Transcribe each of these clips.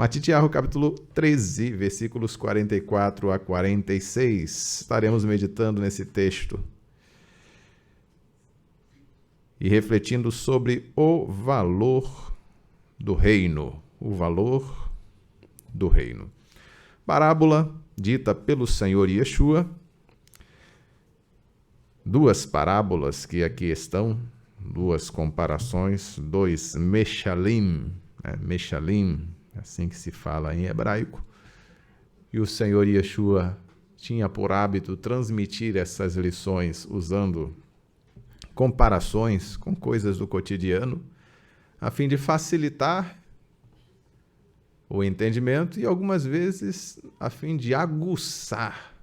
Matitiahu, capítulo 13, versículos 44 a 46. Estaremos meditando nesse texto e refletindo sobre o valor do reino. O valor do reino. Parábola dita pelo Senhor Yeshua. Duas parábolas que aqui estão, duas comparações, dois meshalim, meshalim, assim que se fala em hebraico. E o Senhor Yeshua tinha por hábito transmitir essas lições usando comparações com coisas do cotidiano, a fim de facilitar o entendimento e algumas vezes a fim de aguçar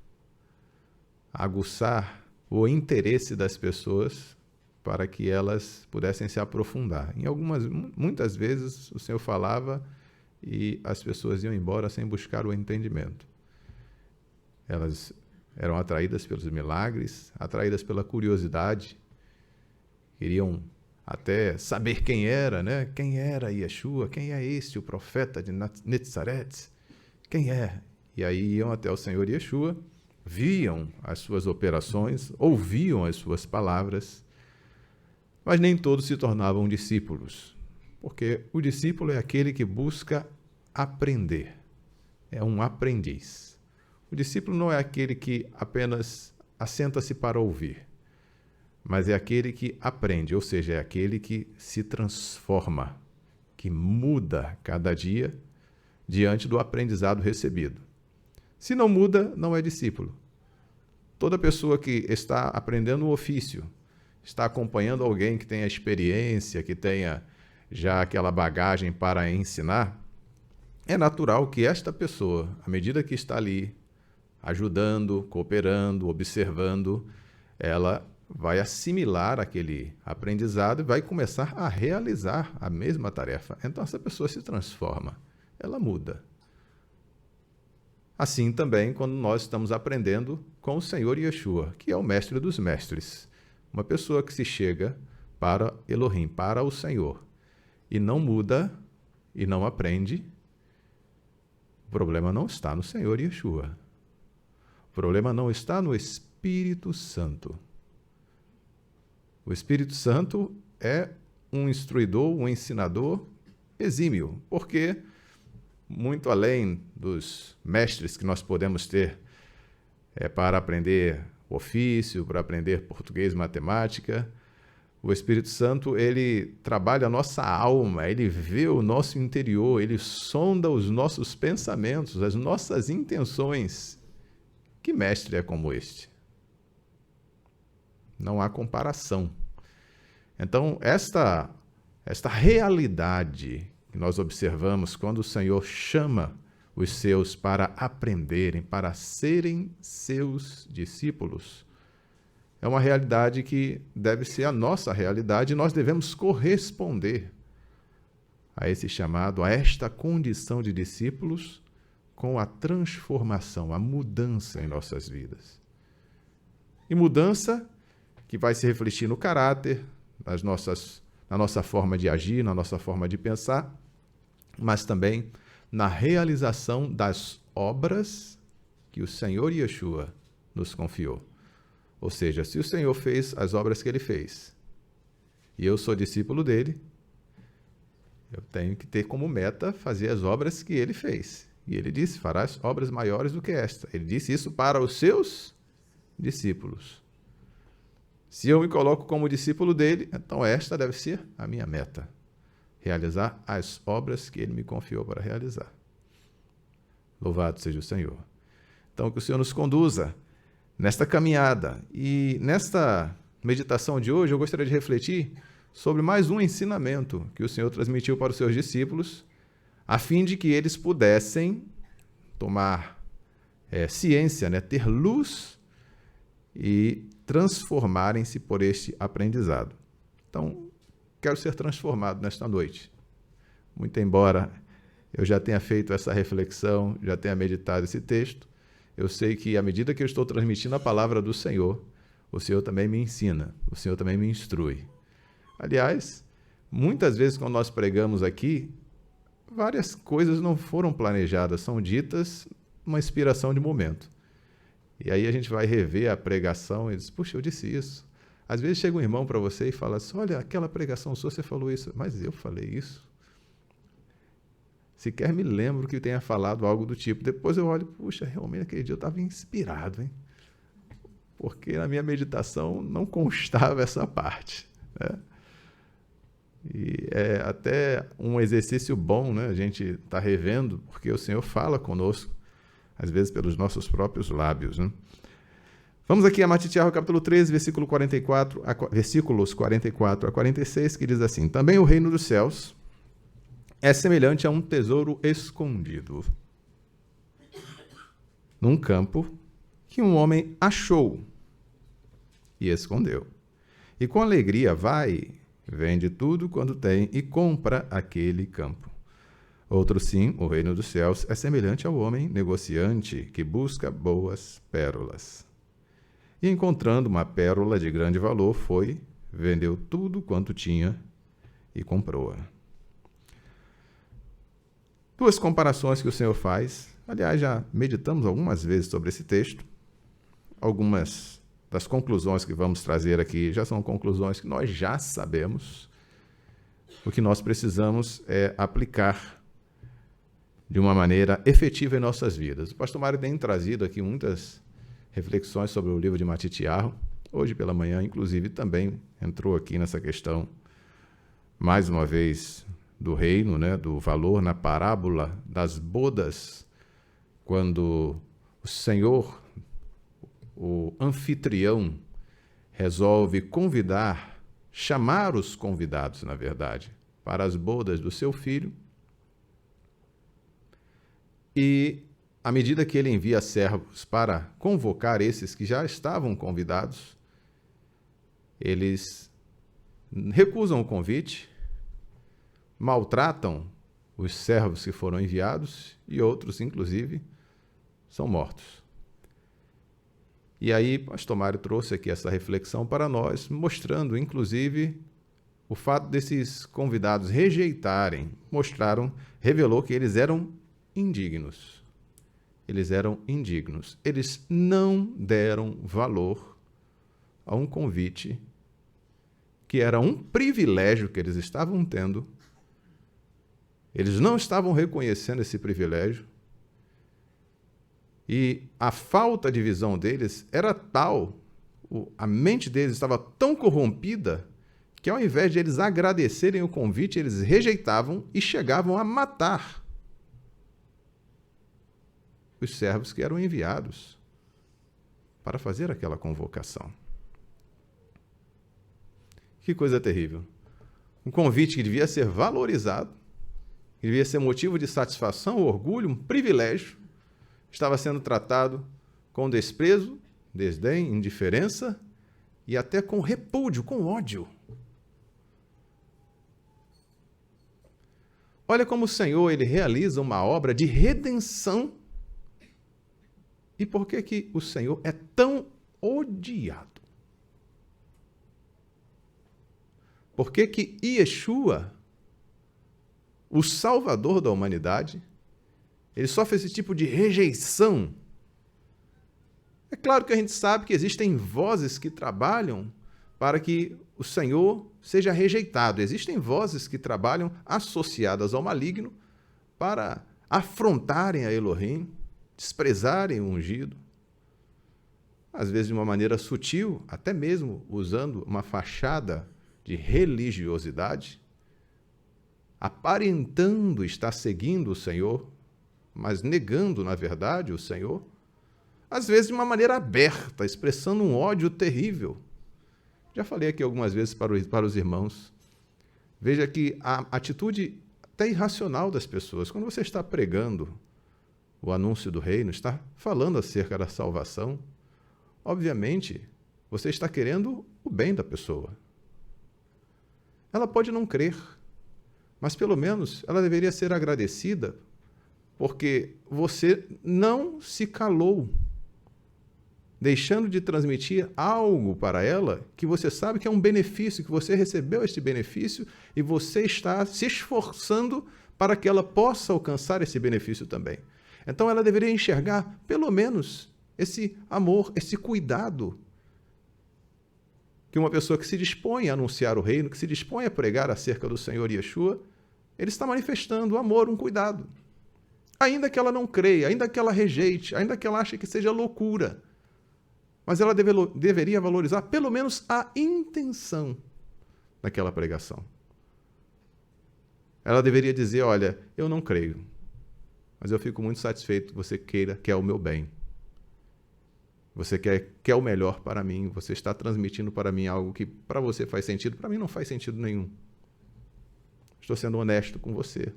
o interesse das pessoas para que elas pudessem se aprofundar. Muitas vezes o Senhor falava e as pessoas iam embora sem buscar o entendimento. Elas eram atraídas pelos milagres, atraídas pela curiosidade, queriam até saber quem era, né? Quem era Yeshua? Quem é este, o profeta de Netzaret? Quem é? E aí iam até o Senhor Yeshua, viam as suas operações, ouviam as suas palavras, mas nem todos se tornavam discípulos, porque o discípulo é aquele que busca aprender, é um aprendiz. O discípulo não é aquele que apenas assenta-se para ouvir, mas é aquele que aprende, ou seja, é aquele que se transforma, que muda cada dia diante do aprendizado recebido. Se não muda, não é discípulo. Toda pessoa que está aprendendo um ofício, está acompanhando alguém que tenha experiência, que tenha já aquela bagagem para ensinar, é natural que esta pessoa, à medida que está ali, ajudando, cooperando, observando, ela vai assimilar aquele aprendizado e vai começar a realizar a mesma tarefa. Então essa pessoa se transforma, ela muda. Assim também quando nós estamos aprendendo com o Senhor Yeshua, que é o mestre dos mestres. Uma pessoa que se chega para Elohim, para o Senhor, e não muda e não aprende, o problema não está no Senhor Yeshua. O problema não está no Espírito Santo. O Espírito Santo é um instruidor, um ensinador exímio, porque muito além dos mestres que nós podemos ter para aprender ofício, para aprender português, matemática, o Espírito Santo, ele trabalha a nossa alma, ele vê o nosso interior, ele sonda os nossos pensamentos, as nossas intenções. Que mestre é como este? Não há comparação. Então, esta realidade que nós observamos quando o Senhor chama os seus para aprenderem, para serem seus discípulos, é uma realidade que deve ser a nossa realidade e nós devemos corresponder a esse chamado, a esta condição de discípulos com a transformação, a mudança em nossas vidas. E mudança que vai se refletir no caráter, na nossa forma de agir, na nossa forma de pensar, mas também na realização das obras que o Senhor Yeshua nos confiou. Ou seja, se o Senhor fez as obras que ele fez, e eu sou discípulo dele, eu tenho que ter como meta fazer as obras que ele fez. E ele disse, farás obras maiores do que esta. Ele disse isso para os seus discípulos. Se eu me coloco como discípulo dele, então esta deve ser a minha meta. Realizar as obras que ele me confiou para realizar. Louvado seja o Senhor. Então, que o Senhor nos conduza nesta caminhada. E nesta meditação de hoje, eu gostaria de refletir sobre mais um ensinamento que o Senhor transmitiu para os seus discípulos, a fim de que eles pudessem tomar ciência, ter luz e transformarem-se por este aprendizado. Então, quero ser transformado nesta noite. Muito embora eu já tenha feito essa reflexão, já tenha meditado esse texto, eu sei que à medida que eu estou transmitindo a palavra do Senhor, o Senhor também me ensina, o Senhor também me instrui. Aliás, muitas vezes quando nós pregamos aqui, várias coisas não foram planejadas, são ditas uma inspiração de momento. E aí a gente vai rever a pregação e diz, puxa, eu disse isso. Às vezes chega um irmão para você e fala assim, olha, aquela pregação sua, você falou isso. Mas eu falei isso? Sequer me lembro que tenha falado algo do tipo. Depois eu olho, puxa, realmente aquele dia eu estava inspirado, hein? Porque na minha meditação não constava essa parte, né? E é até um exercício bom, né? A gente está revendo, porque o Senhor fala conosco, às vezes pelos nossos próprios lábios, né? Vamos aqui a Matitiahu, capítulo 13, versículos 44 a 46, que diz assim, também o reino dos céus é semelhante a um tesouro escondido num campo que um homem achou e escondeu. E com alegria vai, vende tudo quando tem e compra aquele campo. Outro sim, o reino dos céus é semelhante ao homem negociante que busca boas pérolas. E encontrando uma pérola de grande valor, foi, vendeu tudo quanto tinha e comprou-a. Duas comparações que o Senhor faz. Aliás, já meditamos algumas vezes sobre esse texto. Algumas das conclusões que vamos trazer aqui já são conclusões que nós já sabemos. O que nós precisamos é aplicar de uma maneira efetiva em nossas vidas. O pastor Mário tem trazido aqui muitas reflexões sobre o livro de Matitiahu. Hoje pela manhã, inclusive, também entrou aqui nessa questão, mais uma vez, do reino, né, do valor na parábola das bodas, quando o Senhor, o anfitrião, resolve chamar os convidados, na verdade, para as bodas do seu filho. E, à medida que ele envia servos para convocar esses que já estavam convidados, eles recusam o convite, maltratam os servos que foram enviados e outros, inclusive, são mortos. E aí, pastor Mário trouxe aqui essa reflexão para nós, mostrando, inclusive, o fato desses convidados rejeitarem, revelou que eles eram indignos. Eles eram indignos. Eles não deram valor a um convite que era um privilégio que eles estavam tendo. Eles não estavam reconhecendo esse privilégio. E a falta de visão deles era tal, a mente deles estava tão corrompida, que ao invés de eles agradecerem o convite, eles rejeitavam e chegavam a matar os servos que eram enviados para fazer aquela convocação. Que coisa terrível. Um convite que devia ser valorizado, que devia ser motivo de satisfação, orgulho, um privilégio, estava sendo tratado com desprezo, desdém, indiferença e até com repúdio, com ódio. Olha como o Senhor ele realiza uma obra de redenção. E por que que o Senhor é tão odiado? Por que que Yeshua, o Salvador da humanidade, ele sofre esse tipo de rejeição? É claro que a gente sabe que existem vozes que trabalham para que o Senhor seja rejeitado. Existem vozes que trabalham associadas ao maligno para afrontarem a Elohim, desprezarem o ungido, às vezes de uma maneira sutil, até mesmo usando uma fachada de religiosidade, aparentando estar seguindo o Senhor, mas negando, na verdade, o Senhor, às vezes de uma maneira aberta, expressando um ódio terrível. Já falei aqui algumas vezes para os irmãos. Veja que a atitude até irracional das pessoas, quando você está pregando o anúncio do reino, está falando acerca da salvação, obviamente, você está querendo o bem da pessoa. Ela pode não crer, mas pelo menos ela deveria ser agradecida, porque você não se calou, deixando de transmitir algo para ela que você sabe que é um benefício, que você recebeu este benefício e você está se esforçando para que ela possa alcançar esse benefício também. Então ela deveria enxergar, pelo menos, esse amor, esse cuidado que uma pessoa que se dispõe a anunciar o reino, que se dispõe a pregar acerca do Senhor Yeshua, ele está manifestando um amor, um cuidado. Ainda que ela não creia, ainda que ela rejeite, ainda que ela ache que seja loucura, mas ela deveria valorizar pelo menos a intenção daquela pregação. Ela deveria dizer, olha, eu não creio, mas eu fico muito satisfeito que você quer o meu bem. Você quer o melhor para mim, você está transmitindo para mim algo que para você faz sentido, para mim não faz sentido nenhum. Estou sendo honesto com você.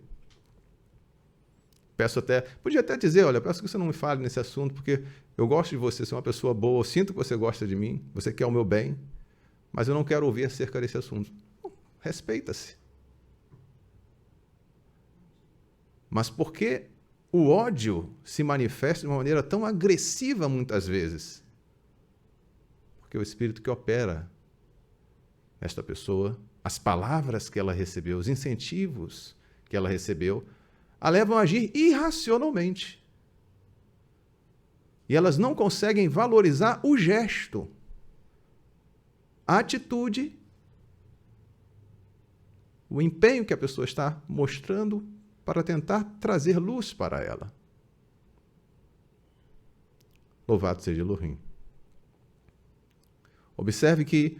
Podia até dizer, olha, peço que você não me fale nesse assunto, porque eu gosto de você, você é uma pessoa boa, eu sinto que você gosta de mim, você quer o meu bem, mas eu não quero ouvir acerca desse assunto. Respeita-se. Mas por que o ódio se manifesta de uma maneira tão agressiva muitas vezes? Porque o espírito que opera nesta pessoa, as palavras que ela recebeu, os incentivos que ela recebeu, a levam a agir irracionalmente. E elas não conseguem valorizar o gesto, a atitude, o empenho que a pessoa está mostrando para tentar trazer luz para ela. Louvado seja Elohim. Observe que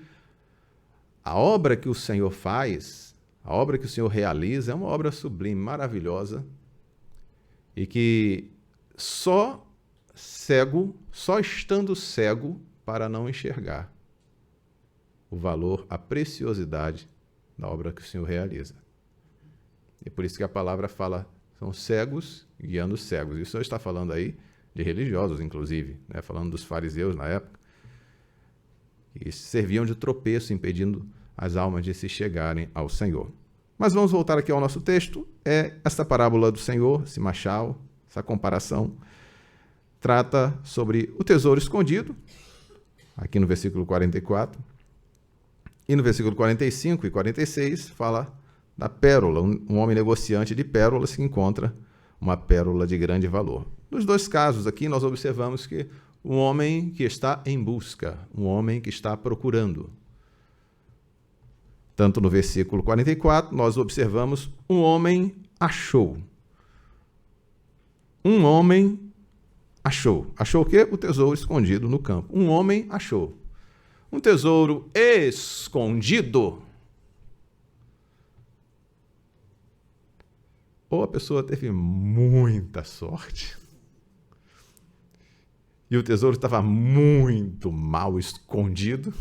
a obra que o Senhor faz, a obra que o Senhor realiza, é uma obra sublime, maravilhosa, e que só estando cego para não enxergar o valor, a preciosidade da obra que o Senhor realiza. E por isso que a palavra fala, são cegos guiando cegos. E o Senhor está falando aí de religiosos, inclusive, né? Falando dos fariseus na época, que serviam de tropeço, impedindo as almas de se chegarem ao Senhor. Mas vamos voltar aqui ao nosso texto. Esta parábola do Senhor, esse machal, essa comparação, trata sobre o tesouro escondido, aqui no versículo 44, e no versículo 45 e 46 fala da pérola, um homem negociante de pérolas que encontra uma pérola de grande valor. Nos dois casos aqui, nós observamos que um homem que está em busca, um homem que está procurando. Tanto no versículo 44, nós observamos um homem achou. Um homem achou. Achou o quê? O tesouro escondido no campo. Um homem achou. Um tesouro escondido. Ou a pessoa teve muita sorte e o tesouro estava muito mal escondido.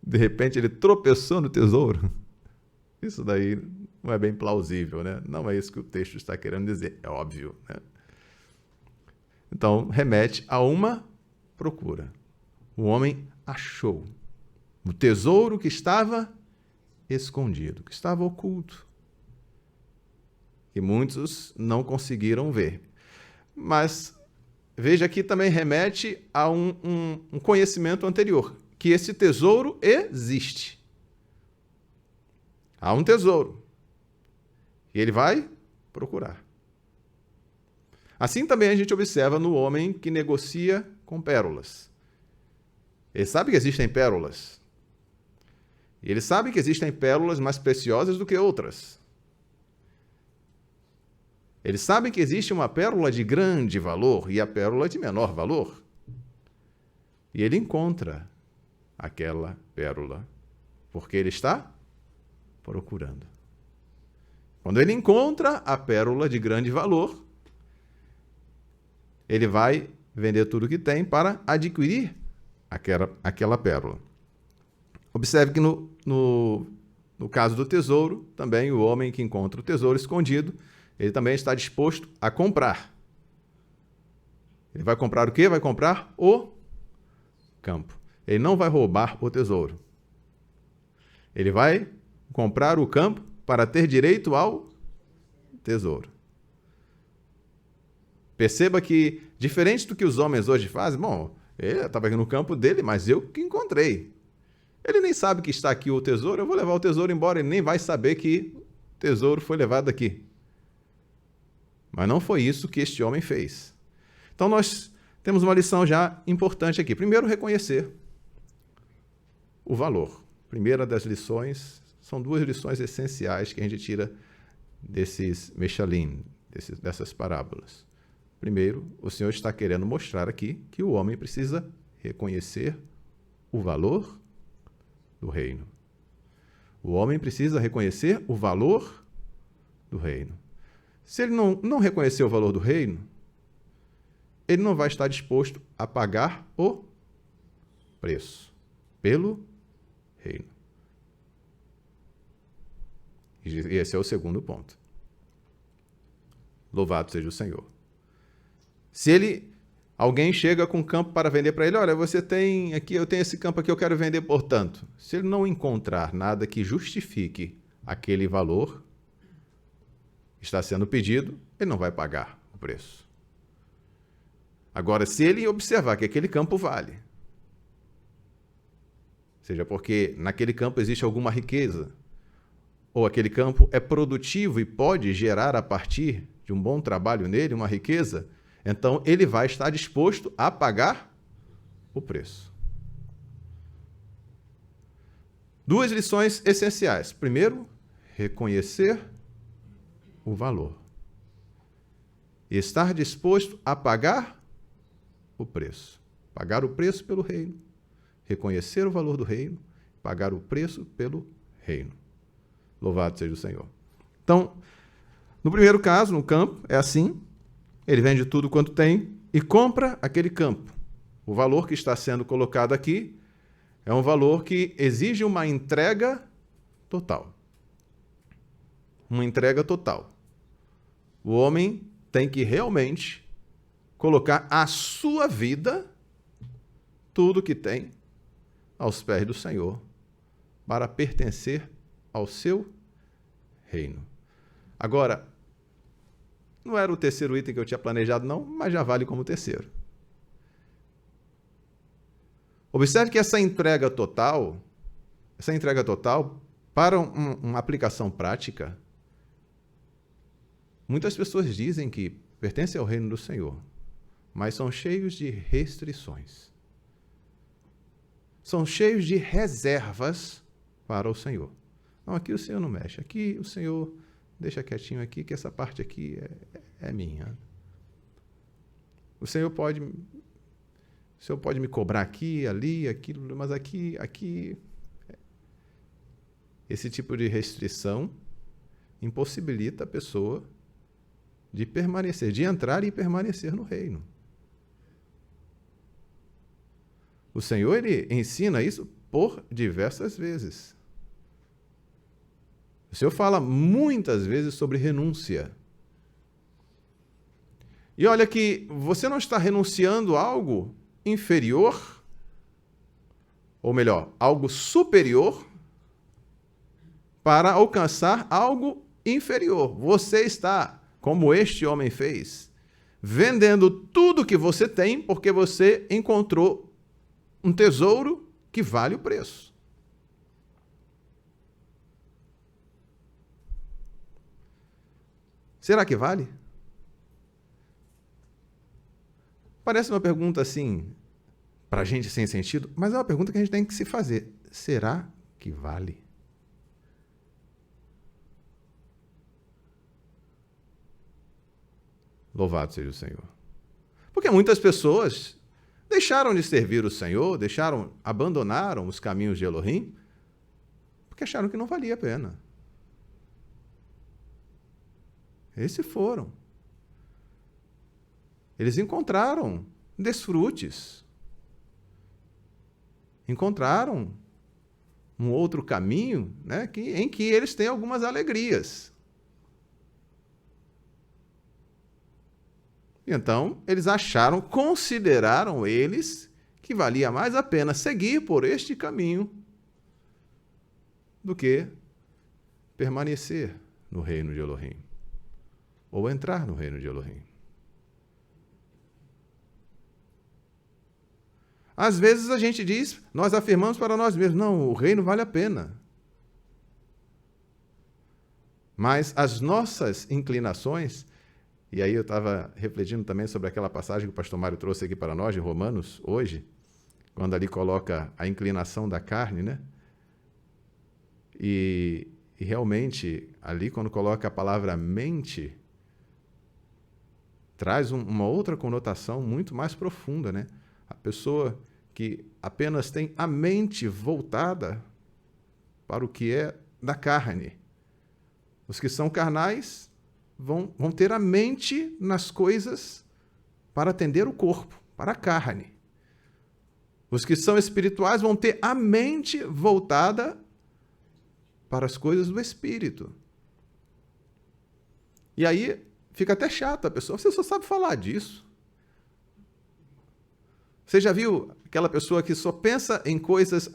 De repente ele tropeçou no tesouro. Isso daí não é bem plausível, né? Não é isso que o texto está querendo dizer, é óbvio, né? Então, remete a uma procura. O homem achou o tesouro que estava escondido, que estava oculto, que muitos não conseguiram ver. Mas veja que também remete a um conhecimento anterior, que esse tesouro existe. Há um tesouro. E ele vai procurar. Assim também a gente observa no homem que negocia com pérolas. Ele sabe que existem pérolas. E ele sabe que existem pérolas mais preciosas do que outras. Ele sabe que existe uma pérola de grande valor e a pérola de menor valor. E ele encontra aquela pérola, porque ele está procurando. Quando ele encontra a pérola de grande valor, ele vai vender tudo que tem para adquirir aquela pérola. Observe que no caso do tesouro, também o homem que encontra o tesouro escondido, ele também está disposto a comprar. Ele vai comprar o quê? Vai comprar o campo. Ele não vai roubar o tesouro. Ele vai comprar o campo para ter direito ao tesouro. Perceba que, diferente do que os homens hoje fazem, bom, ele estava aqui no campo dele, mas eu que encontrei. Ele nem sabe que está aqui o tesouro, eu vou levar o tesouro embora, ele nem vai saber que tesouro foi levado daqui. Mas não foi isso que este homem fez. Então nós temos uma lição já importante aqui. Primeiro, reconhecer o valor. Primeira das lições, são duas lições essenciais que a gente tira desses Meshalim, dessas parábolas. Primeiro, o Senhor está querendo mostrar aqui que o homem precisa reconhecer o valor do reino. O homem precisa reconhecer o valor do reino. Se ele não reconhecer o valor do reino, ele não vai estar disposto a pagar o preço pelo reino. E esse é o segundo ponto. Louvado seja o Senhor. Se alguém chega com um campo para vender para ele, olha, você tem aqui, eu tenho esse campo aqui, eu quero vender por tanto. Se ele não encontrar nada que justifique aquele valor que está sendo pedido, ele não vai pagar o preço. Agora, se ele observar que aquele campo vale, seja porque naquele campo existe alguma riqueza, ou aquele campo é produtivo e pode gerar a partir de um bom trabalho nele uma riqueza, então ele vai estar disposto a pagar o preço. Duas lições essenciais. Primeiro, reconhecer o valor. E estar disposto a pagar o preço. Pagar o preço pelo reino. Reconhecer o valor do reino. Pagar o preço pelo reino. Louvado seja o Senhor. Então, no primeiro caso, no campo, é assim. Ele vende tudo quanto tem e compra aquele campo. O valor que está sendo colocado aqui é um valor que exige uma entrega total. Uma entrega total. O homem tem que realmente colocar a sua vida, tudo que tem, aos pés do Senhor, para pertencer ao seu reino. Agora, não era o terceiro item que eu tinha planejado, não, mas já vale como terceiro. Observe que essa entrega total, para uma aplicação prática, muitas pessoas dizem que pertencem ao reino do Senhor, mas são cheios de restrições. São cheios de reservas para o Senhor. Não, aqui o Senhor não mexe, aqui o Senhor deixa quietinho aqui, que essa parte aqui é minha. O Senhor pode me cobrar aqui, ali, aquilo, mas aqui... Esse tipo de restrição impossibilita a pessoa de permanecer, de entrar e permanecer no reino. O Senhor, ele ensina isso por diversas vezes. O Senhor fala muitas vezes sobre renúncia. E olha que você não está renunciando a algo inferior, ou melhor, algo superior, para alcançar algo inferior. Você está, como este homem fez, vendendo tudo que você tem porque você encontrou um tesouro que vale o preço. Será que vale? Parece uma pergunta assim, para a gente sem sentido, mas é uma pergunta que a gente tem que se fazer. Será que vale? Louvado seja o Senhor. Porque muitas pessoas deixaram de servir o Senhor, abandonaram os caminhos de Elohim, porque acharam que não valia a pena. Esses foram. Eles encontraram desfrutes. Encontraram um outro caminho, né, em que eles têm algumas alegrias. Então, eles consideraram eles que valia mais a pena seguir por este caminho do que permanecer no reino de Elohim. Ou entrar no reino de Elohim. Às vezes a gente diz, nós afirmamos para nós mesmos, não, o reino vale a pena. Mas as nossas inclinações, e aí eu estava refletindo também sobre aquela passagem que o pastor Mário trouxe aqui para nós, de Romanos, hoje, quando ali coloca a inclinação da carne, né? E realmente, ali quando coloca a palavra mente, traz uma outra conotação muito mais profunda, né? A pessoa que apenas tem a mente voltada para o que é da carne. Os que são carnais vão ter a mente nas coisas para atender o corpo, para a carne. Os que são espirituais vão ter a mente voltada para as coisas do espírito. E aí fica até chato a pessoa, você só sabe falar disso. Você já viu aquela pessoa que só pensa em coisas...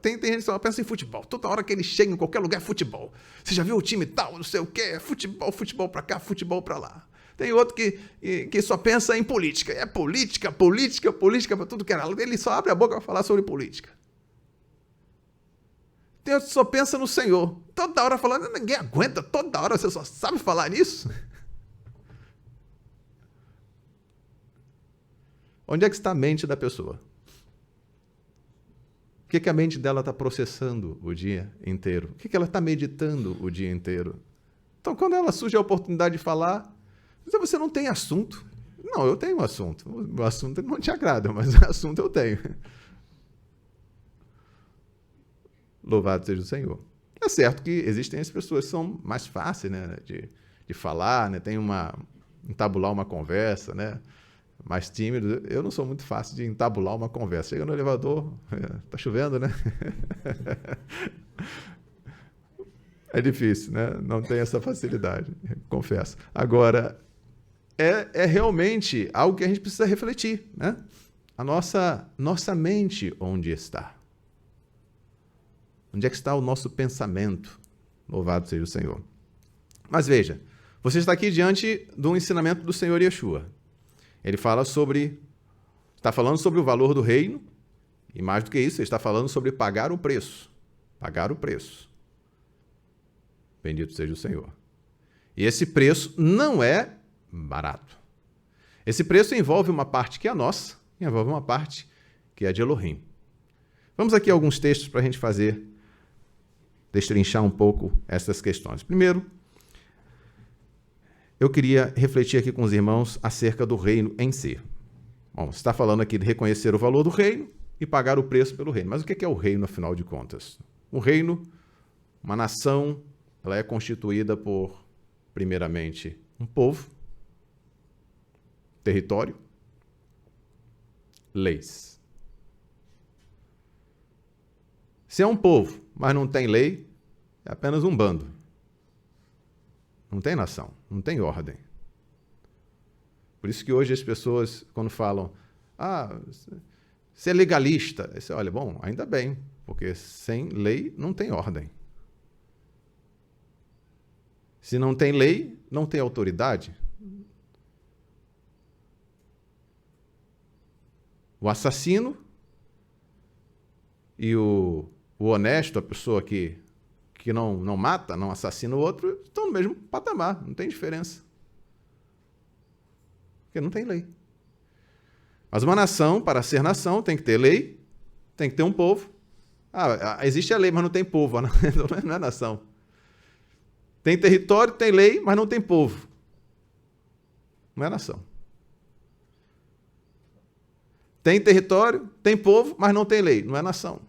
tem gente que só pensa em futebol. Toda hora que ele chega em qualquer lugar é futebol. Você já viu o time tal, não sei o quê, futebol para cá, futebol para lá. Tem outro que só pensa em política. É política para tudo que era. Ele só abre a boca para falar sobre política. Tem outro que só pensa no Senhor. Toda hora falando, ninguém aguenta, toda hora você só sabe falar nisso. Onde é que está a mente da pessoa? O que a mente dela está processando o dia inteiro? O que ela está meditando o dia inteiro? Então, quando ela surge a oportunidade de falar, você não tem assunto. Não, eu tenho um assunto. O assunto não te agrada, mas o assunto eu tenho. Louvado seja o Senhor. É certo que existem as pessoas que são mais fáceis, né, de falar, né, tem entabular uma conversa, né, mais tímido. Eu não sou muito fácil de entabular uma conversa. Chega no elevador, tá chovendo, né? É difícil, né? Não tem essa facilidade, confesso. Agora, é realmente algo que a gente precisa refletir, né? A nossa mente onde está? Onde é que está o nosso pensamento? Louvado seja o Senhor. Mas veja, você está aqui diante do ensinamento do Senhor Yeshua. Ele está falando sobre o valor do reino, e mais do que isso, ele está falando sobre pagar o preço. Pagar o preço. Bendito seja o Senhor. E esse preço não é barato. Esse preço envolve uma parte que é nossa, e envolve uma parte que é de Elohim. Vamos aqui a alguns textos para a gente destrinchar um pouco essas questões. Primeiro, eu queria refletir aqui com os irmãos acerca do reino em si. Bom, você está falando aqui de reconhecer o valor do reino e pagar o preço pelo reino. Mas o que é o reino, afinal de contas? O reino, uma nação, ela é constituída por, primeiramente, um povo, território, leis. Se é um povo, mas não tem lei, é apenas um bando. Não tem nação, não tem ordem. Por isso que hoje as pessoas, quando falam, você é legalista, você olha, bom, ainda bem, porque sem lei não tem ordem. Se não tem lei, não tem autoridade. O assassino e o honesto, a pessoa que não mata, não assassina o outro, estão no mesmo patamar, não tem diferença. Porque não tem lei. Mas uma nação, para ser nação, tem que ter lei, tem que ter um povo. Existe a lei, mas não tem povo, não é nação. Tem território, tem lei, mas não tem povo. Não é nação. Tem território, tem povo, mas não tem lei, não é nação.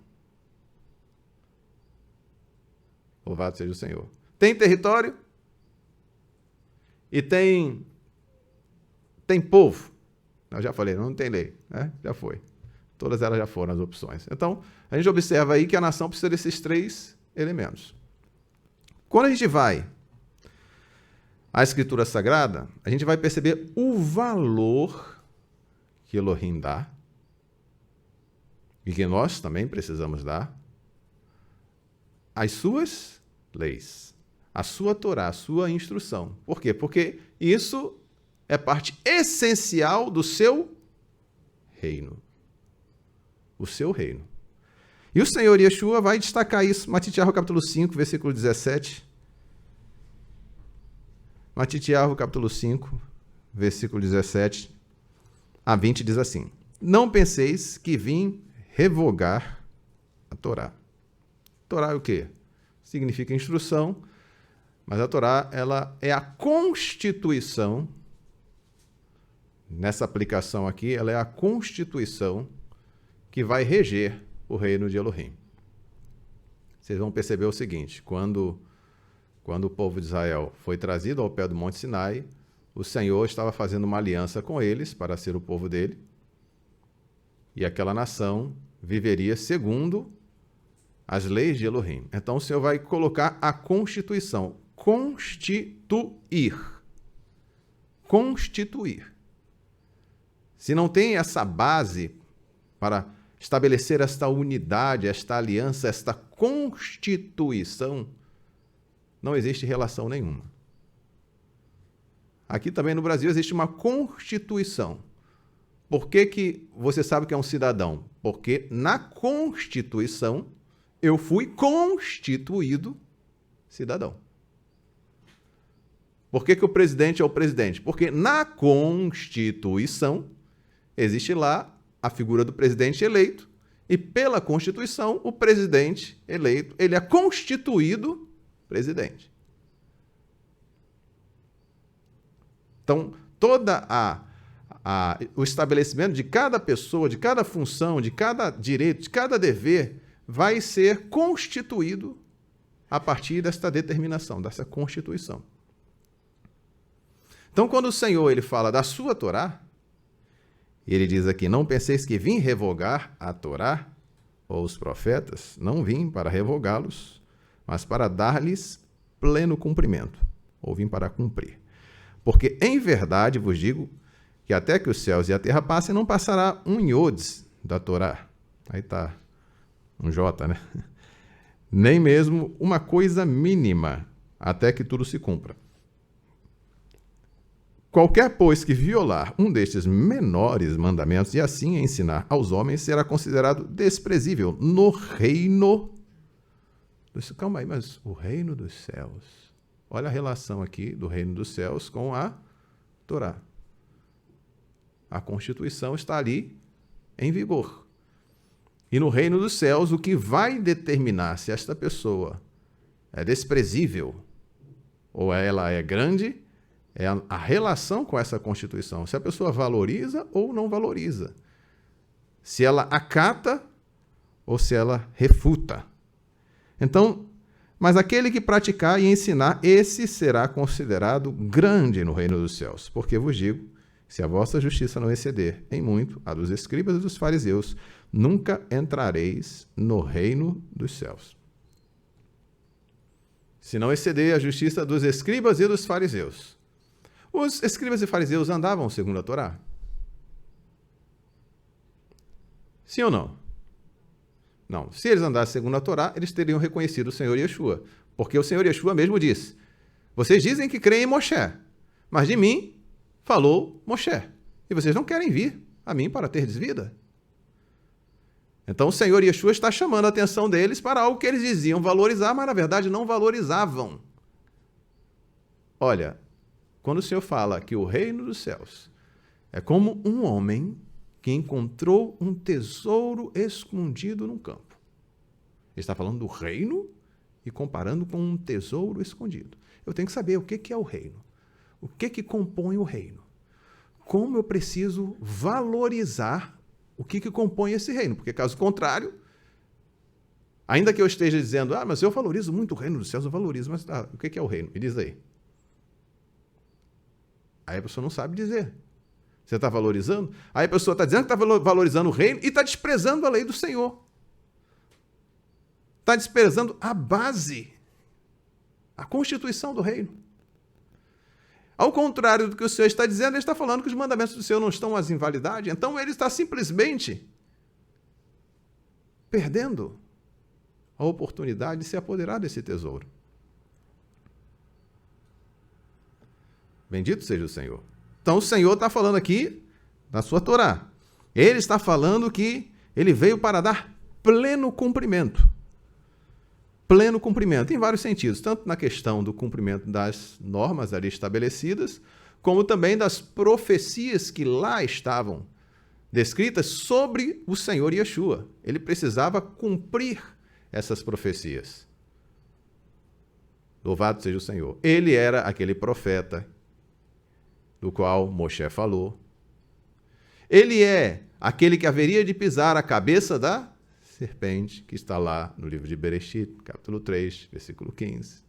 Louvado seja o Senhor. Tem território e tem povo. Eu já falei, não tem lei, né? Já foi. Todas elas já foram as opções. Então, a gente observa aí que a nação precisa desses três elementos. Quando a gente vai à Escritura Sagrada, a gente vai perceber o valor que Elohim dá e que nós também precisamos dar às suas leis, a sua Torá, a sua instrução. Por quê? Porque isso é parte essencial do seu reino. O seu reino. E o Senhor Yeshua vai destacar isso, Matitiahu capítulo 5, versículo 17. Matitiarvo, capítulo 5, versículo 17 a 20, diz assim: Não penseis que vim revogar a Torá. Torá é o quê? Significa instrução, mas a Torá, ela é a constituição, nessa aplicação aqui, ela é a constituição que vai reger o reino de Elohim. Vocês vão perceber o seguinte: quando o povo de Israel foi trazido ao pé do Monte Sinai, o Senhor estava fazendo uma aliança com eles para ser o povo dele, e aquela nação viveria segundo as leis de Elohim. Então o Senhor vai colocar a constituição, constituir. Constituir. Se não tem essa base para estabelecer esta unidade, esta aliança, esta constituição, não existe relação nenhuma. Aqui também no Brasil existe uma constituição. Por que você sabe que é um cidadão? Porque na Constituição eu fui constituído cidadão. Por que o presidente é o presidente? Porque na Constituição existe lá a figura do presidente eleito e pela Constituição o presidente eleito, ele é constituído presidente. Então, o estabelecimento de cada pessoa, de cada função, de cada direito, de cada dever, vai ser constituído a partir desta determinação, dessa Constituição. Então, quando o Senhor ele fala da sua Torá, ele diz aqui: não penseis que vim revogar a Torá ou os profetas, não vim para revogá-los, mas para dar-lhes pleno cumprimento, ou vim para cumprir. Porque em verdade vos digo que até que os céus e a terra passem, não passará um iodes da Torá. Aí está um J, né? Nem mesmo uma coisa mínima, até que tudo se cumpra. Qualquer, pois, que violar um destes menores mandamentos e assim ensinar aos homens, será considerado desprezível no reino dos... Calma aí, mas o reino dos céus... Olha a relação aqui do reino dos céus com a Torá. A Constituição está ali em vigor. E no reino dos céus, o que vai determinar se esta pessoa é desprezível ou ela é grande é a relação com essa Constituição. Se a pessoa valoriza ou não valoriza. Se ela acata ou se ela refuta. Então, mas aquele que praticar e ensinar, esse será considerado grande no reino dos céus. Porque vos digo, se a vossa justiça não exceder em muito a dos escribas e dos fariseus, nunca entrareis no reino dos céus. Se não exceder a justiça dos escribas e dos fariseus. Os escribas e fariseus andavam segundo a Torá? Sim ou não? Não. Se eles andassem segundo a Torá, eles teriam reconhecido o Senhor Yeshua. Porque o Senhor Yeshua mesmo disse: vocês dizem que creem em Moshe, mas de mim falou Moshe. E vocês não querem vir a mim para terdes vida. Então o Senhor Yeshua está chamando a atenção deles para algo que eles diziam valorizar, mas na verdade não valorizavam. Olha, quando o Senhor fala que o reino dos céus é como um homem que encontrou um tesouro escondido num campo. Ele está falando do reino e comparando com um tesouro escondido. Eu tenho que saber o que é o reino. O que compõe o reino. Como eu preciso valorizar o que compõe esse reino. Porque, caso contrário, ainda que eu esteja dizendo, mas eu valorizo muito o reino dos céus, eu valorizo, mas o que é o reino? Me diz aí. Aí a pessoa não sabe dizer. Você está valorizando? Aí a pessoa está dizendo que está valorizando o reino e está desprezando a lei do Senhor. Está desprezando a base, a constituição do reino. Ao contrário do que o Senhor está dizendo, ele está falando que os mandamentos do Senhor não estão mais em validade, então ele está simplesmente perdendo a oportunidade de se apoderar desse tesouro. Bendito seja o Senhor. Então o Senhor está falando aqui na sua Torá. Ele está falando que ele veio para dar pleno cumprimento. pleno cumprimento, em vários sentidos, tanto na questão do cumprimento das normas ali estabelecidas, como também das profecias que lá estavam descritas sobre o Senhor Yeshua. Ele precisava cumprir essas profecias. Louvado seja o Senhor. Ele era aquele profeta do qual Moshe falou. Ele é aquele que haveria de pisar a cabeça da serpente, que está lá no livro de Bereshit, capítulo 3, versículo 15.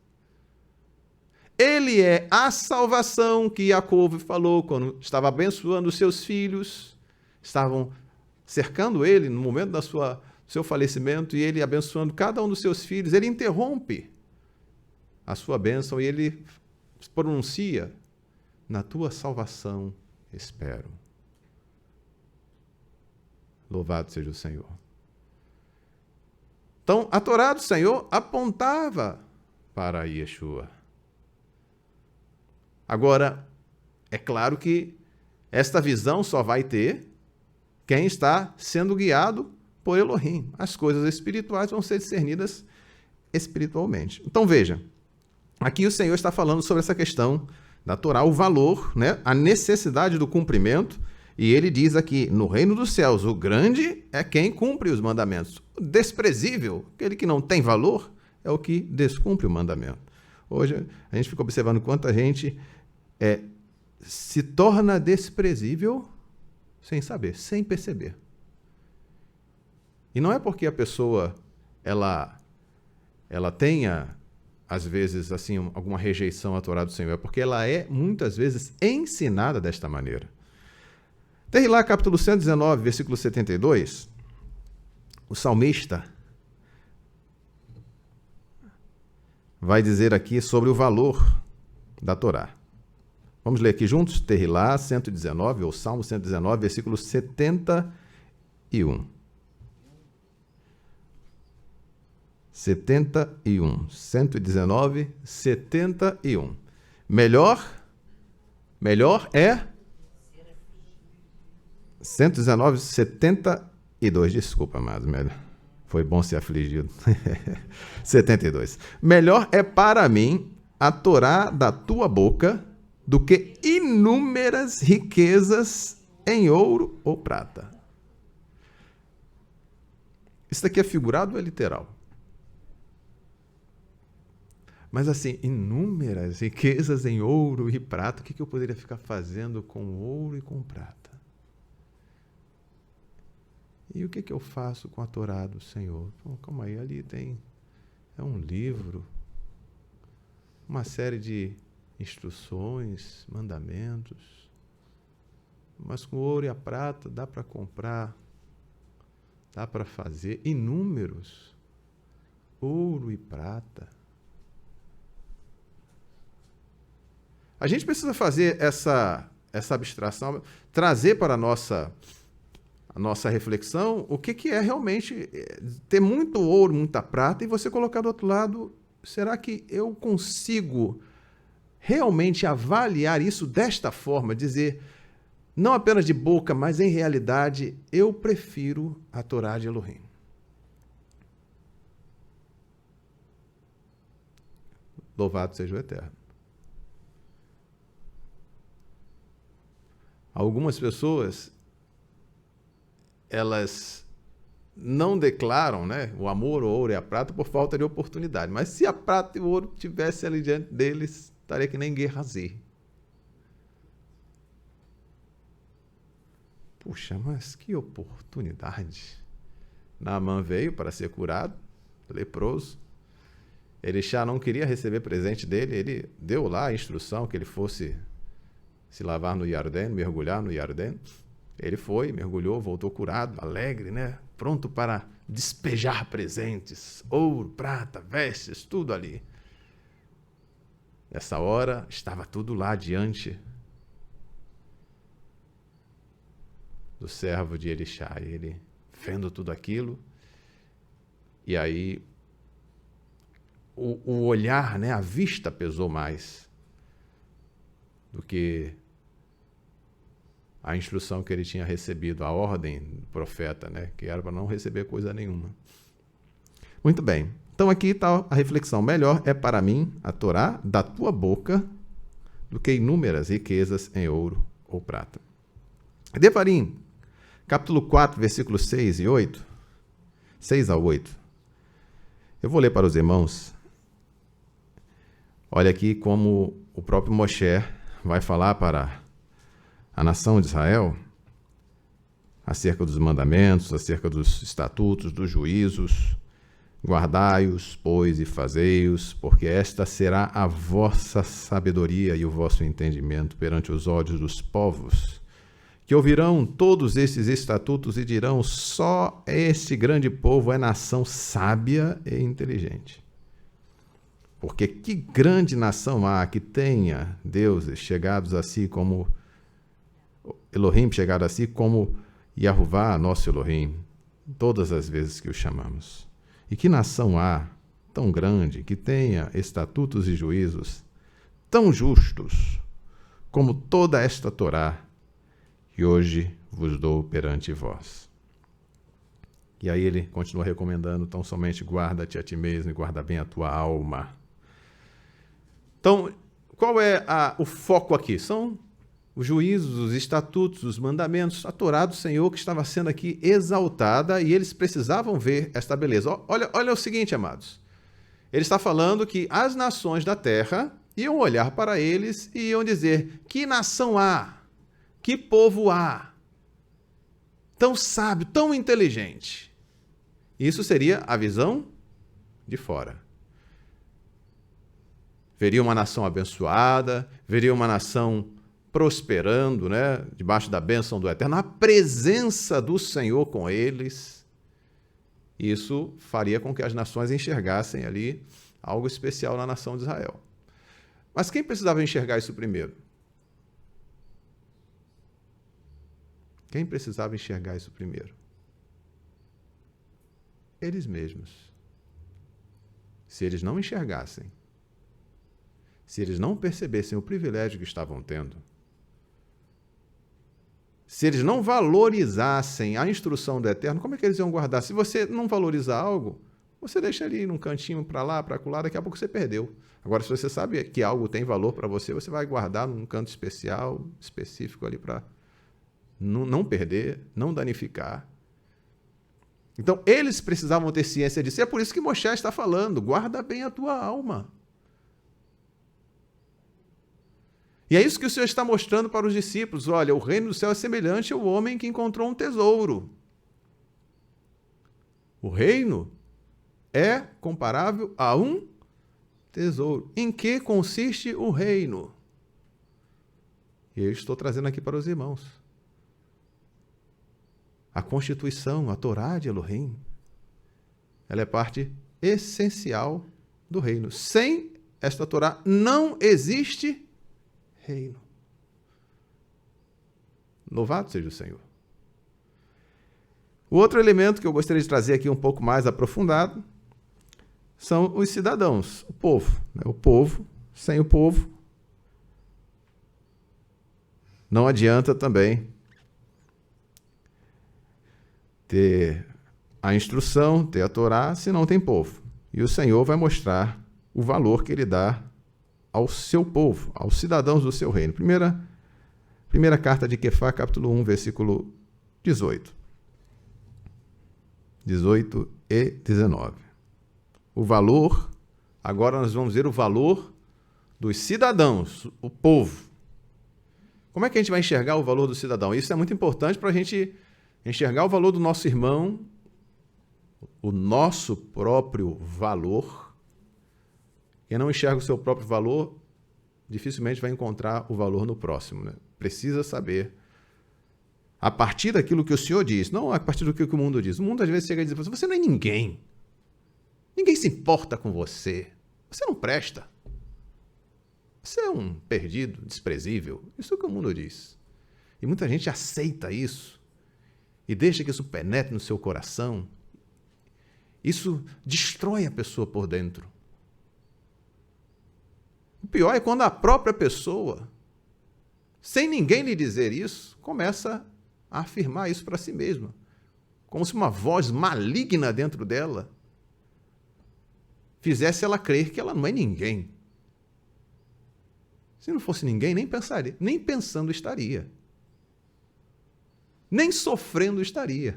Ele é a salvação que Jacob falou quando estava abençoando os seus filhos, estavam cercando ele no momento do seu falecimento, e ele abençoando cada um dos seus filhos. Ele interrompe a sua bênção e ele pronuncia: na tua salvação espero. Louvado seja o Senhor. Então, a Torá do Senhor apontava para Yeshua. Agora, é claro que esta visão só vai ter quem está sendo guiado por Elohim. As coisas espirituais vão ser discernidas espiritualmente. Então, veja, aqui o Senhor está falando sobre essa questão da Torá, o valor, né, a necessidade do cumprimento, e ele diz aqui: no reino dos céus, o grande é quem cumpre os mandamentos. O desprezível, aquele que não tem valor, é o que descumpre o mandamento. Hoje, a gente fica observando quanta gente se torna desprezível sem saber, sem perceber. E não é porque a pessoa ela tenha, às vezes, assim, alguma rejeição à Torá do Senhor, é porque ela é, muitas vezes, ensinada desta maneira. Tem lá, capítulo 119, versículo 72, o salmista vai dizer aqui sobre o valor da Torá. Vamos ler aqui juntos? Terrilá 119, ou Salmo 119, versículo 71. 119, 71. Melhor é 119, 72. Desculpa, amado. Foi bom ser afligido. 72. Melhor é para mim a Torá da tua boca do que inúmeras riquezas em ouro ou prata. Isso daqui é figurado ou é literal? Mas assim, inúmeras riquezas em ouro e prata, o que eu poderia ficar fazendo com ouro e com prata? E o que eu faço com a Torá do Senhor? Pô, calma aí, ali é um livro, uma série de instruções, mandamentos, mas com ouro e a prata dá para comprar, dá para fazer inúmeros, ouro e prata. A gente precisa fazer essa abstração, trazer para a nossa reflexão o que é realmente ter muito ouro, muita prata, e você colocar do outro lado: será que eu consigo realmente avaliar isso desta forma, dizer, não apenas de boca, mas em realidade, eu prefiro a Torá de Elohim? Louvado seja o Eterno. Algumas pessoas, elas não declaram, né, o amor, o ouro e a prata por falta de oportunidade. Mas se a prata e o ouro tivessem ali diante deles, estaria que nem Gehazi. Puxa, mas que oportunidade. Naamã veio para ser curado, leproso. Elixá não queria receber presente dele, ele deu lá a instrução que ele fosse se lavar no Iardém, mergulhar no Iardém. Ele foi, mergulhou, voltou curado, alegre, né? Pronto para despejar presentes, ouro, prata, vestes, tudo ali. Nessa hora, estava tudo lá diante do servo de Elixá. E ele, vendo tudo aquilo, e aí o olhar, né, a vista pesou mais do que a instrução que ele tinha recebido, a ordem do profeta, né, que era para não receber coisa nenhuma. Muito bem. Então aqui está a reflexão. Melhor é para mim a Torá da tua boca do que inúmeras riquezas em ouro ou prata. Devarim, capítulo 4, versículos 6 e 8. 6 a 8. Eu vou ler para os irmãos. Olha aqui como o próprio Moshe vai falar para a nação de Israel acerca dos mandamentos, acerca dos estatutos, dos juízos. Guardai-os, pois, e fazei-os, porque esta será a vossa sabedoria e o vosso entendimento perante os olhos dos povos, que ouvirão todos esses estatutos e dirão: só este grande povo é nação sábia e inteligente. Porque que grande nação há que tenha deuses chegados a si como Elohim, chegado a si como Yahová, nosso Elohim, todas as vezes que o chamamos. E que nação há tão grande que tenha estatutos e juízos tão justos como toda esta Torá que hoje vos dou perante vós. E aí ele continua recomendando: tão somente guarda-te a ti mesmo e guarda bem a tua alma. Então, qual é o foco aqui? São os juízos, os estatutos, os mandamentos, a Torá do Senhor que estava sendo aqui exaltada e eles precisavam ver esta beleza. Olha o seguinte, amados. Ele está falando que as nações da terra iam olhar para eles e iam dizer: que nação há? Que povo há? Tão sábio, tão inteligente. Isso seria a visão de fora. Veria uma nação abençoada, veria uma nação prosperando, né, debaixo da bênção do Eterno, a presença do Senhor com eles. Isso faria com que as nações enxergassem ali algo especial na nação de Israel. Mas quem precisava enxergar isso primeiro? Quem precisava enxergar isso primeiro? Eles mesmos. Se eles não enxergassem, se eles não percebessem o privilégio que estavam tendo, se eles não valorizassem a instrução do Eterno, como é que eles iam guardar? Se você não valorizar algo, você deixa ali num cantinho para lá, para acolá, daqui a pouco você perdeu. Agora, se você sabe que algo tem valor para você, você vai guardar num canto especial, específico ali para não perder, não danificar. Então, eles precisavam ter ciência disso. E é por isso que Moshe está falando: guarda bem a tua alma. E é isso que o Senhor está mostrando para os discípulos. Olha, o reino do céu é semelhante ao homem que encontrou um tesouro. O reino é comparável a um tesouro. Em que consiste o reino? E eu estou trazendo aqui para os irmãos. A Constituição, a Torá de Elohim, ela é parte essencial do reino. Sem esta Torá não existe reino. Louvado seja o Senhor. O outro elemento que eu gostaria de trazer aqui um pouco mais aprofundado são os cidadãos, o povo. O povo, sem o povo, não adianta também ter a instrução, ter a Torá, se não tem povo. E o Senhor vai mostrar o valor que ele dá ao seu povo, aos cidadãos do seu reino. Primeira carta de Quefá, capítulo 1, versículo 18. 18 e 19. O valor, agora nós vamos ver o valor dos cidadãos, o povo. Como é que a gente vai enxergar o valor do cidadão? Isso é muito importante para a gente enxergar o valor do nosso irmão, o nosso próprio valor. Quem não enxerga o seu próprio valor, dificilmente vai encontrar o valor no próximo, né? Precisa saber, a partir daquilo que o Senhor diz, não a partir do que o mundo diz. O mundo às vezes chega e diz: você não é ninguém. Ninguém se importa com você. Você não presta. Você é um perdido, desprezível. Isso é o que o mundo diz. E muita gente aceita isso e deixa que isso penetre no seu coração. Isso destrói a pessoa por dentro. O pior é quando a própria pessoa, sem ninguém lhe dizer isso, começa a afirmar isso para si mesma, como se uma voz maligna dentro dela fizesse ela crer que ela não é ninguém. Se não fosse ninguém, nem pensaria, nem pensando estaria. Nem sofrendo estaria.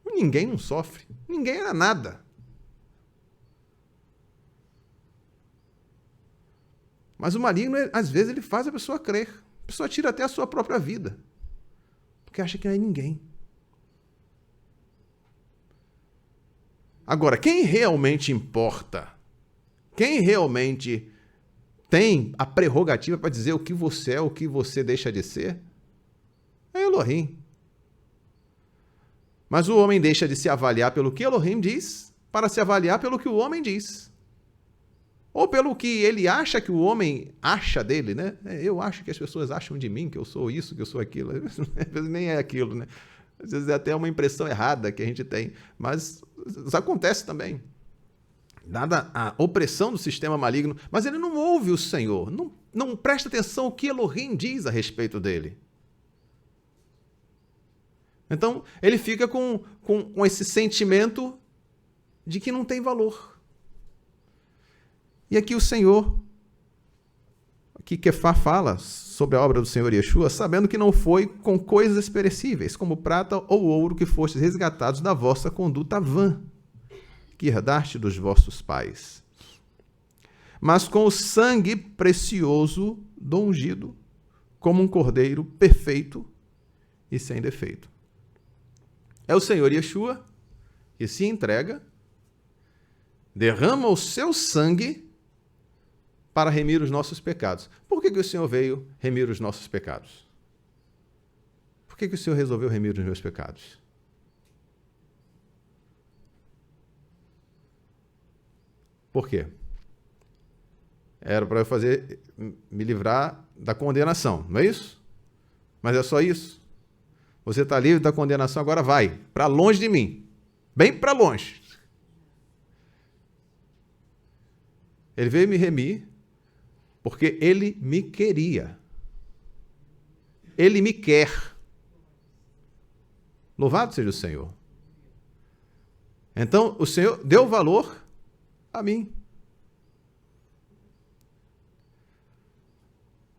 Ninguém não sofre. Ninguém era nada. Mas o maligno, às vezes, ele faz a pessoa crer. A pessoa tira até a sua própria vida. Porque acha que não é ninguém. Agora, quem realmente importa, quem realmente tem a prerrogativa para dizer o que você é, o que você deixa de ser, é Elohim. Mas o homem deixa de se avaliar pelo que Elohim diz para se avaliar pelo que o homem diz. Ou pelo que ele acha que o homem acha dele, né? Eu acho que as pessoas acham de mim que eu sou isso, que eu sou aquilo. Às vezes nem é aquilo, né? Às vezes é até uma impressão errada que a gente tem. Mas isso acontece também. Dada a opressão do sistema maligno, mas ele não ouve o Senhor, não presta atenção ao que Elohim diz a respeito dele. Então, ele fica com esse sentimento de que não tem valor. E aqui o Senhor, aqui Kefá fala sobre a obra do Senhor Yeshua, sabendo que não foi com coisas perecíveis, como prata ou ouro, que fostes resgatados da vossa conduta vã, que herdaste dos vossos pais, mas com o sangue precioso do ungido, como um cordeiro perfeito e sem defeito. É o Senhor Yeshua que se entrega, derrama o seu sangue para remir os nossos pecados. Por que o Senhor veio remir os nossos pecados? Por que o Senhor resolveu remir os meus pecados? Por quê? Era para eu me livrar da condenação, não é isso? Mas é só isso? Você está livre da condenação, agora vai para longe de mim, bem para longe. Ele veio me remir porque ele me queria. Ele me quer. Louvado seja o Senhor. Então, o Senhor deu valor a mim.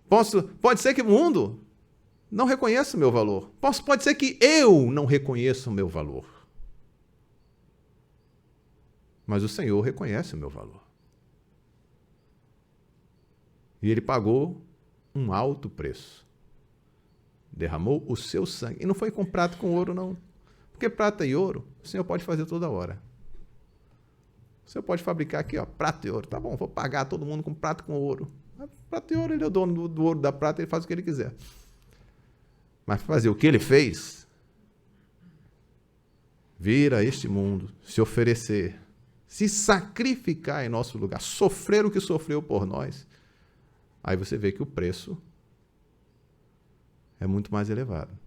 Pode ser que o mundo não reconheça o meu valor. Pode ser que eu não reconheça o meu valor. Mas o Senhor reconhece o meu valor. E ele pagou um alto preço. Derramou o seu sangue. E não foi com prata e com ouro, não. Porque prata e ouro, o Senhor pode fazer toda hora. O Senhor pode fabricar aqui, ó, prata e ouro. Tá bom, vou pagar todo mundo com prata e com ouro. Prata e ouro, ele é o dono do ouro, da prata, ele faz o que ele quiser. Mas fazer o que ele fez, vir a este mundo, se oferecer, se sacrificar em nosso lugar, sofrer o que sofreu por nós, aí você vê que o preço é muito mais elevado.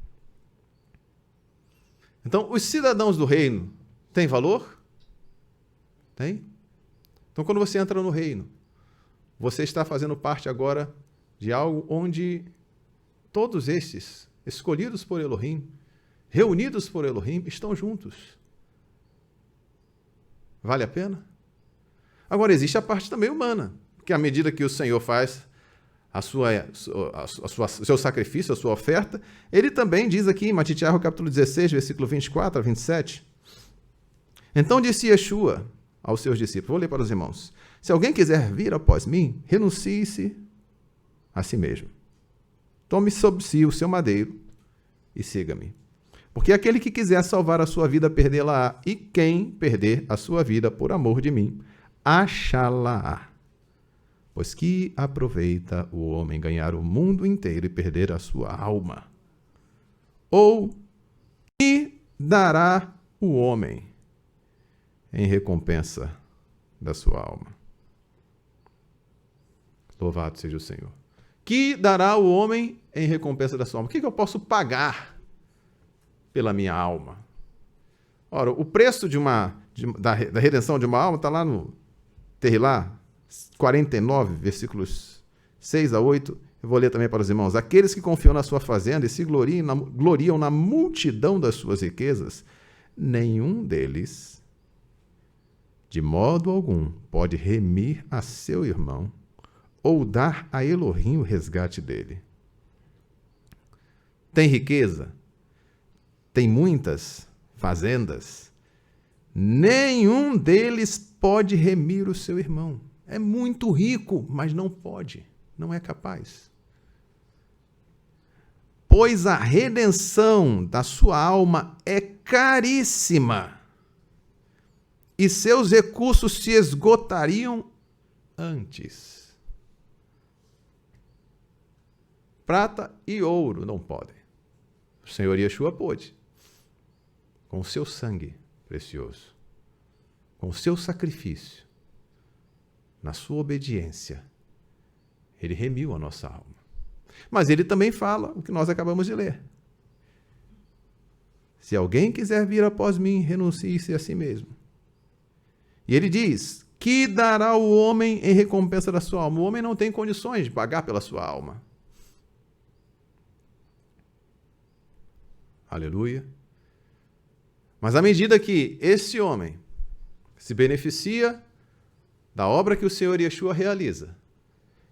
Então, os cidadãos do reino têm valor? Tem? Então, quando você entra no reino, você está fazendo parte agora de algo onde todos estes, escolhidos por Elohim, reunidos por Elohim, estão juntos. Vale a pena? Agora, existe a parte também humana, que à medida que o Senhor faz o seu sacrifício, a sua oferta, ele também diz aqui em Matitiahu, capítulo 16, versículo 24 a 27. Então disse Yeshua aos seus discípulos, vou ler para os irmãos, se alguém quiser vir após mim, renuncie-se a si mesmo. Tome sobre si o seu madeiro e siga-me. Porque aquele que quiser salvar a sua vida, perdê-la-á, e quem perder a sua vida por amor de mim, achá-la-á. Pois que aproveita o homem ganhar o mundo inteiro e perder a sua alma? Ou que dará o homem em recompensa da sua alma? Louvado seja o Senhor. Que dará o homem em recompensa da sua alma? O que eu posso pagar pela minha alma? Ora, o preço da redenção de uma alma está lá no Terrilá 49, versículos 6 a 8. Eu vou ler também para os irmãos. Aqueles que confiam na sua fazenda e se gloriam na multidão das suas riquezas, nenhum deles de modo algum pode remir a seu irmão ou dar a Elohim o resgate dele. Tem riqueza? Tem muitas fazendas? Nenhum deles pode remir o seu irmão. É muito rico, mas não pode, não é capaz. Pois a redenção da sua alma é caríssima, e seus recursos se esgotariam antes. Prata e ouro não podem. O Senhor Yeshua pôde, com o seu sangue precioso, com o seu sacrifício, na sua obediência, ele remiu a nossa alma. Mas ele também fala o que nós acabamos de ler. Se alguém quiser vir após mim, renuncie-se a si mesmo. E ele diz, que dará o homem em recompensa da sua alma? O homem não tem condições de pagar pela sua alma. Aleluia. Mas à medida que esse homem se beneficia da obra que o Senhor Yeshua realiza,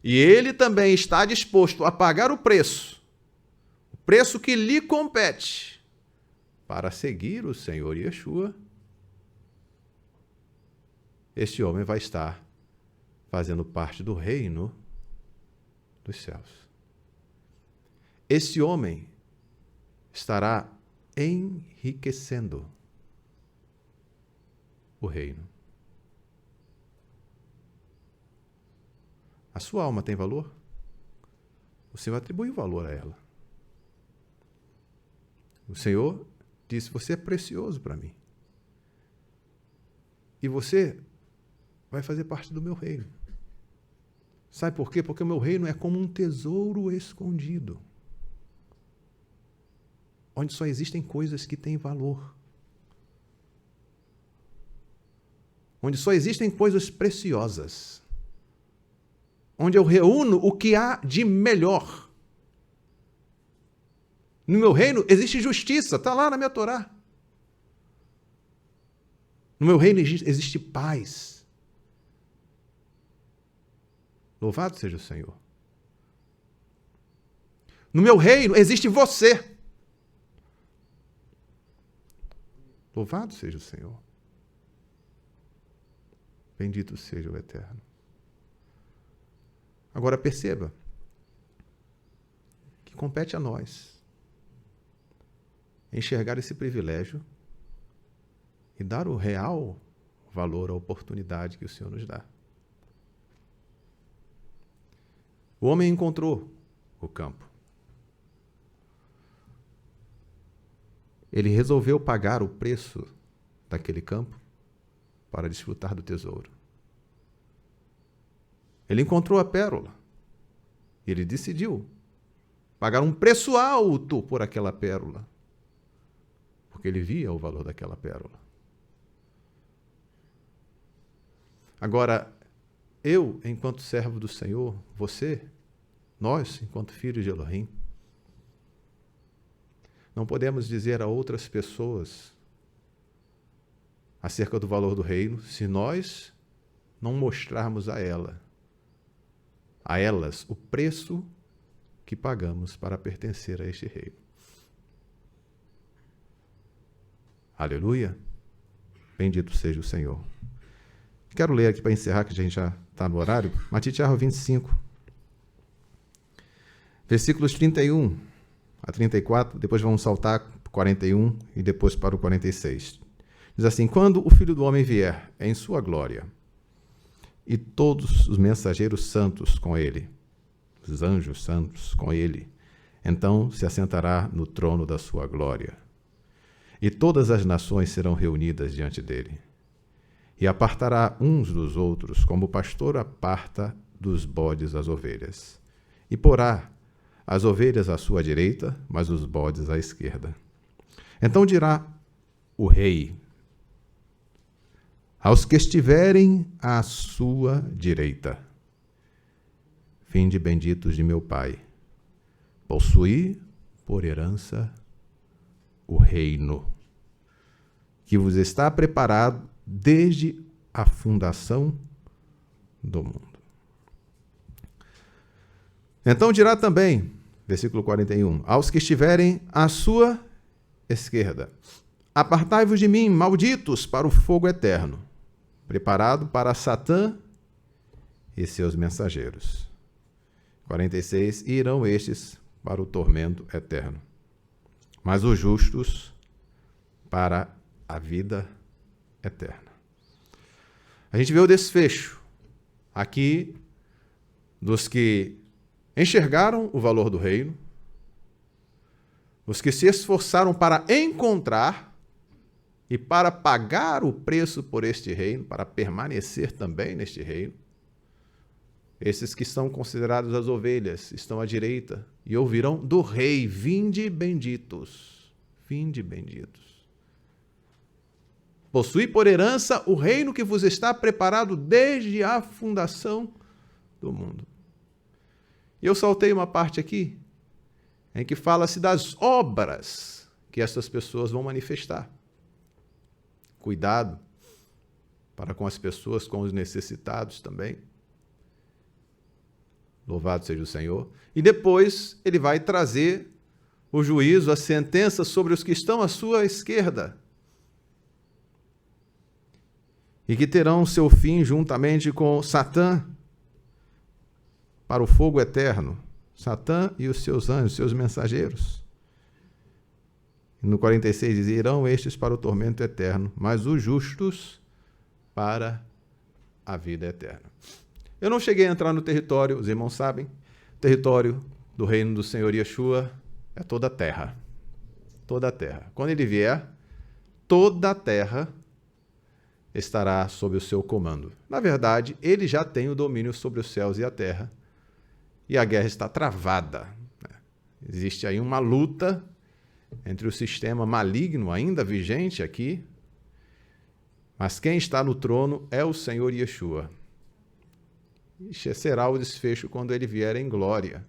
e ele também está disposto a pagar o preço que lhe compete para seguir o Senhor Yeshua, este homem vai estar fazendo parte do reino dos céus. Esse homem estará enriquecendo o reino. A sua alma tem valor? O Senhor atribui valor a ela. O Senhor disse, você é precioso para mim. E você vai fazer parte do meu reino. Sabe por quê? Porque o meu reino é como um tesouro escondido, onde só existem coisas que têm valor, onde só existem coisas preciosas, onde eu reúno o que há de melhor. No meu reino existe justiça, está lá na minha Torá. No meu reino existe paz. Louvado seja o Senhor. No meu reino existe você. Louvado seja o Senhor. Bendito seja o Eterno. Agora perceba que compete a nós enxergar esse privilégio e dar o real valor à oportunidade que o Senhor nos dá. O homem encontrou o campo. Ele resolveu pagar o preço daquele campo para desfrutar do tesouro. Ele encontrou a pérola. E ele decidiu pagar um preço alto por aquela pérola, porque ele via o valor daquela pérola. Agora, eu, enquanto servo do Senhor, você, nós, enquanto filhos de Elohim, não podemos dizer a outras pessoas acerca do valor do reino se nós não mostrarmos a elas o preço que pagamos para pertencer a este reino. Aleluia! Bendito seja o Senhor. Quero ler aqui para encerrar, que a gente já está no horário, Matitiarro 25, versículos 31 a 34, depois vamos saltar para o 41 e depois para o 46. Diz assim, quando o Filho do Homem vier em sua glória, e todos os mensageiros santos com ele, os anjos santos com ele, então se assentará no trono da sua glória. E todas as nações serão reunidas diante dele. E apartará uns dos outros, como o pastor aparta dos bodes as ovelhas. E porá as ovelhas à sua direita, mas os bodes à esquerda. Então dirá o rei aos que estiverem à sua direita: vinde benditos de meu Pai, possuí por herança o reino que vos está preparado desde a fundação do mundo. Então dirá também, versículo 41, aos que estiverem à sua esquerda: apartai-vos de mim, malditos, para o fogo eterno, preparado para Satã e seus mensageiros. 46, e irão estes para o tormento eterno, mas os justos para a vida eterna. A gente vê o desfecho aqui dos que enxergaram o valor do reino, os que se esforçaram para encontrar e para pagar o preço por este reino, para permanecer também neste reino. Esses que são considerados as ovelhas estão à direita e ouvirão do rei: vinde benditos, vinde benditos. Possui por herança o reino que vos está preparado desde a fundação do mundo. E eu saltei uma parte aqui, em que fala-se das obras que essas pessoas vão manifestar. Cuidado para com as pessoas, com os necessitados também. Louvado seja o Senhor. E depois ele vai trazer o juízo, a sentença sobre os que estão à sua esquerda, e que terão seu fim juntamente com Satã para o fogo eterno. Satã e os seus anjos, seus mensageiros. No 46 diz: irão estes para o tormento eterno, mas os justos para a vida eterna. Eu não cheguei a entrar no território, os irmãos sabem, o território do reino do Senhor Yeshua é toda a terra. Toda a terra. Quando ele vier, toda a terra estará sob o seu comando. Na verdade, ele já tem o domínio sobre os céus e a terra, e a guerra está travada. Existe aí uma luta entre o sistema maligno ainda vigente aqui, mas quem está no trono é o Senhor Yeshua. E será o desfecho quando ele vier em glória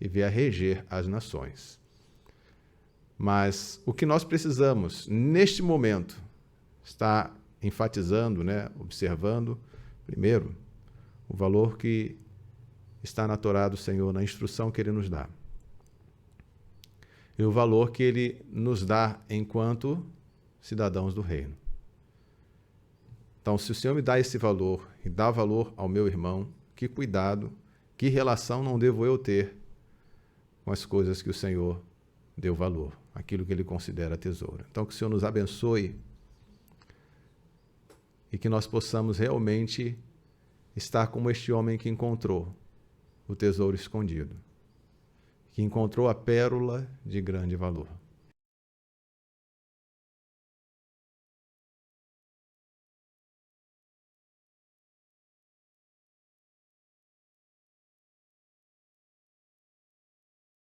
e vier reger as nações. Mas o que nós precisamos, neste momento, está enfatizando, observando, primeiro, o valor que está na Torá do Senhor, na instrução que ele nos dá. E o valor que ele nos dá enquanto cidadãos do reino. Então, se o Senhor me dá esse valor e dá valor ao meu irmão, que cuidado, que relação não devo eu ter com as coisas que o Senhor deu valor, aquilo que ele considera tesouro. Então, que o Senhor nos abençoe e que nós possamos realmente estar como este homem que encontrou o tesouro escondido, que encontrou a pérola de grande valor.